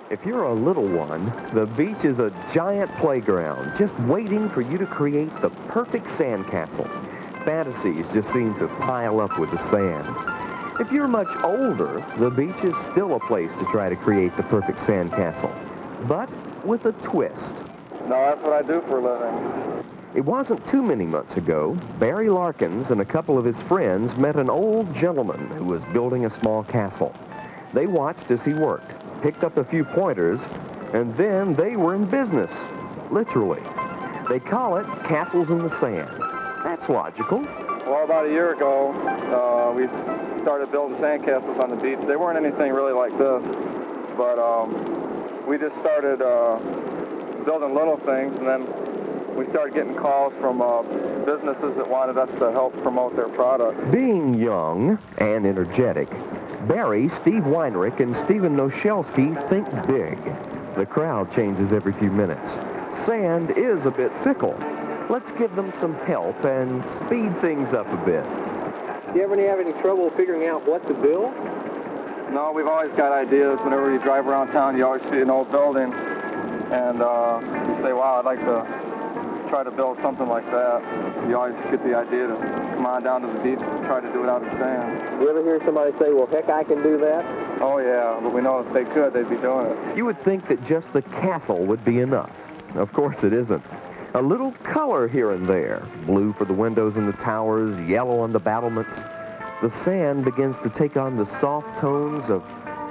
If you're a little one, the beach is a giant playground just waiting for you to create the perfect sandcastle. Fantasies just seem to pile up with the sand. If you're much older, the beach is still a place to try to create the perfect sandcastle, but with a twist. No, that's what I do for a living. It wasn't too many months ago, Barry Larkins and a couple of his friends met an old gentleman who was building a small castle. They watched as he worked, picked up a few pointers, and then they were in business, literally. They call it castles in the sand. That's logical. Well, about a year ago, we started building sandcastles on the beach. They weren't anything really like this, but we just started building little things, and then we started getting calls from businesses that wanted us to help promote their products. Being young and energetic, Barry, Steve Weinrich, and Steve Wochelski think big. The crowd changes every few minutes. Sand is a bit fickle. Let's give them some help and speed things up a bit. Do you ever have any trouble figuring out what to build? No, we've always got ideas. Whenever you drive around town, you always see an old building, and you say, wow, I'd like to try to build something like that. You always get the idea to come on down to the beach and try to do it out of sand. You ever hear somebody say, well, heck, I can do that? Oh, yeah, but we know if they could, they'd be doing it. You would think that just the castle would be enough. Of course it isn't. A little color here and there. Blue for the windows and the towers, yellow on the battlements. The sand begins to take on the soft tones of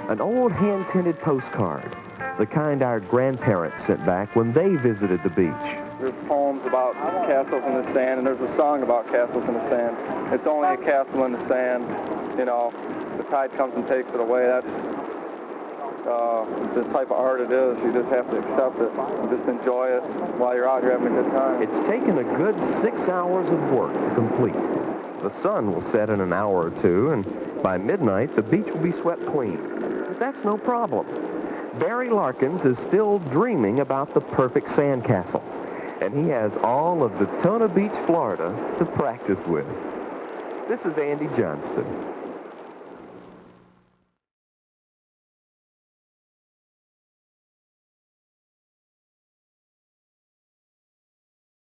an old hand-tinted postcard, the kind our grandparents sent back when they visited the beach. There's poems about castles in the sand, and there's a song about castles in the sand. It's only a castle in the sand. You know, the tide comes and takes it away. That's the type of art it is. You just have to accept it and just enjoy it while you're out here having a good time. It's taken a good 6 hours of work to complete. The sun will set in an hour or two, and by midnight, the beach will be swept clean. But that's no problem. Barry Larkins is still dreaming about the perfect sandcastle, and he has all of Daytona Beach, Florida, to practice with. This is Andy Johnston.